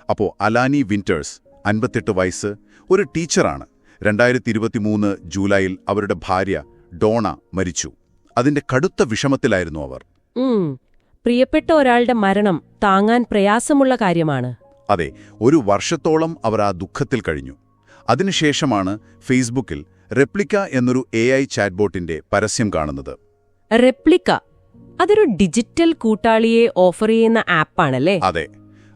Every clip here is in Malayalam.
അപ്പോൾ അലാനി വിന്റേഴ്സ് 58 വയസ്സ് ഒരു ടീച്ചറാണ്. 2023 ജൂലൈയിൽ അവരുടെ ഭാര്യ ഡോണ മരിച്ചു. അതിന്റെ കടുത്ത വിഷമത്തിലായിരുന്നു അവർ. പ്രിയപ്പെട്ട ഒരാളുടെ മരണം താങ്ങാൻ പ്രയാസമുള്ള കാര്യമാണ്. അതെ, ഒരു വർഷത്തോളം അവർ ആ ദുഃഖത്തിൽ കഴിഞ്ഞു. അതിനുശേഷമാണ് ഫേസ്ബുക്കിൽ റെപ്ലിക്ക എന്നൊരു AI ചാറ്റ്ബോട്ടിന്റെ പരസ്യം കാണുന്നത്. റെപ്ലിക്ക അതൊരു ഡിജിറ്റൽ കൂട്ടാളിയെ ഓഫർ ചെയ്യുന്ന ആപ്പാണല്ലേ? അതെ,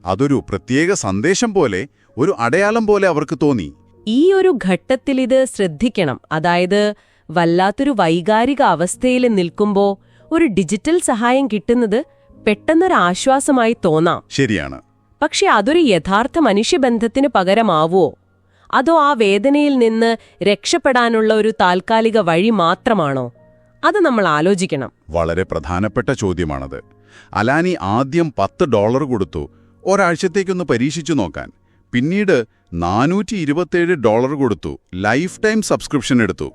അതൊരു പ്രത്യേക സന്ദേശം പോലെ, ഒരു അടയാളം പോലെ അവർക്ക് തോന്നി. ഈ ഒരു ഘട്ടത്തിൽ ഇത് ശ്രദ്ധിക്കണം. അതായത് വല്ലാത്തൊരു വൈകാരിക അവസ്ഥയിൽ നിൽക്കുമ്പോ ഒരു ഡിജിറ്റൽ സഹായം കിട്ടുന്നത് പെട്ടെന്നൊരാശ്വാസമായി തോന്നാം. ശരിയാണ്. പക്ഷെ അതൊരു യഥാർത്ഥ മനുഷ്യബന്ധത്തിന് പകരമാവോ? അതോ ആ വേദനയിൽ നിന്ന് രക്ഷപ്പെടാനുള്ള ഒരു താൽക്കാലിക വഴി മാത്രമാണോ? അത് നമ്മൾ ആലോചിക്കണം. വളരെ പ്രധാനപ്പെട്ട ചോദ്യമാണത്. അലാനി ആദ്യം $10 കൊടുത്തു, ഒരാഴ്ചത്തേക്കൊന്ന് പരീക്ഷിച്ചു നോക്കാൻ. പിന്നീട് $427 കൊടുത്തു, ലൈഫ് ടൈം സബ്സ്ക്രിപ്ഷൻ എടുത്തു.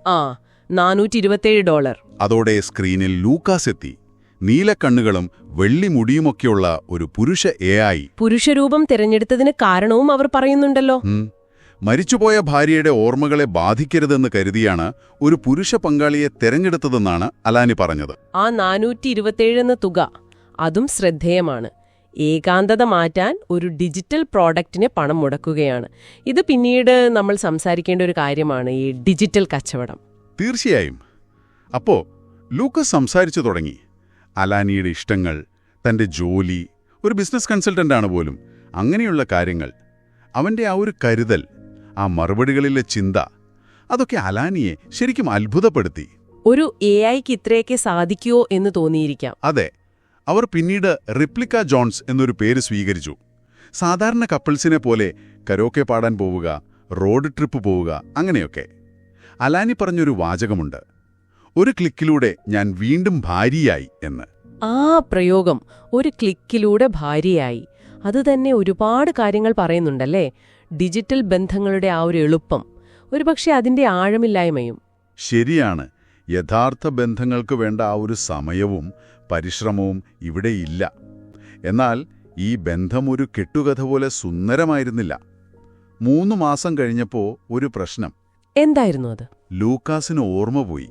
$427. അതോടെ സ്ക്രീനിൽ ലൂക്കാസ് എത്തി. നീലക്കണ്ണുകളും വെള്ളിമുടിയുമൊക്കെയുള്ള ഒരു പുരുഷ AI. പുരുഷരൂപം തിരഞ്ഞെടുത്തതിന് കാരണവും അവർ പറയുന്നുണ്ടല്ലോ. മരിച്ചുപോയ ഭാര്യയുടെ ഓർമ്മകളെ ബാധിക്കരുതെന്ന് കരുതിയാണ് ഒരു പുരുഷ പങ്കാളിയെ തെരഞ്ഞെടുത്തതെന്നാണ് അലാനി പറഞ്ഞത്. ആ 427 തുക അതും ശ്രദ്ധേയമാണ്. ഏകാന്തത മാറ്റാൻ ഒരു ഡിജിറ്റൽ പ്രോഡക്റ്റിനെ പണം മുടക്കുകയാണ്. ഇത് പിന്നീട് നമ്മൾ സംസാരിക്കേണ്ട ഒരു കാര്യമാണ്, ഈ ഡിജിറ്റൽ കച്ചവടം. തീർച്ചയായും. അപ്പോ ലൂക്കസ് സംസാരിച്ചു തുടങ്ങി. അലാനിയുടെ ഇഷ്ടങ്ങൾ, തന്റെ ജോലി, ഒരു ബിസിനസ് കൺസൾട്ടന്റാണ് പോലും, അങ്ങനെയുള്ള കാര്യങ്ങൾ. അവന്റെ ആ ഒരു കരുതൽ, ആ മറുപടികളിലെ ചിന്ത, അതൊക്കെ അലാനിയെ ശരിക്കും അത്ഭുതപ്പെടുത്തി. ഒരു AIക്ക് ഇത്രയൊക്കെ സാധിക്കുമോ എന്ന് തോന്നിയിരിക്കാം. അതെ. അവർ പിന്നീട് റിപ്ലിക്ക ജോൺസ് എന്നൊരു പേര് സ്വീകരിച്ചു. സാധാരണ കപ്പിൾസിനെ പോലെ കരോക്കെ പാടാൻ പോവുക, റോഡ് ട്രിപ്പ് പോവുക, അങ്ങനെയൊക്കെ. അലാനി പറഞ്ഞൊരു വാചകമുണ്ട്, ഒരു ക്ലിക്കിലൂടെ ഞാൻ വീണ്ടും ഭാര്യയായി എന്ന്. ആ പ്രയോഗം, ഒരു ക്ലിക്കിലൂടെ ഭാര്യയായി, അത് തന്നെ ഒരുപാട് കാര്യങ്ങൾ പറയുന്നുണ്ടല്ലേ. ഡിജിറ്റൽ ബന്ധങ്ങളുടെ ആ ഒരു എളുപ്പം, ഒരുപക്ഷെ അതിന്റെ ആഴമില്ലായ്മയും. ശരിയാണ്. യഥാർത്ഥ ബന്ധങ്ങൾക്ക് വേണ്ട ആ ഒരു സമയവും പരിശ്രമവും ഇവിടെയില്ല. എന്നാൽ ഈ ബന്ധം ഒരു കെട്ടുകഥ പോലെ സുന്ദരമായിരുന്നില്ല. 3 മാസം കഴിഞ്ഞപ്പോൾ ഒരു പ്രശ്നം. എന്തായിരുന്നു അത്? ലൂക്കാസിന് ഓർമ്മ പോയി.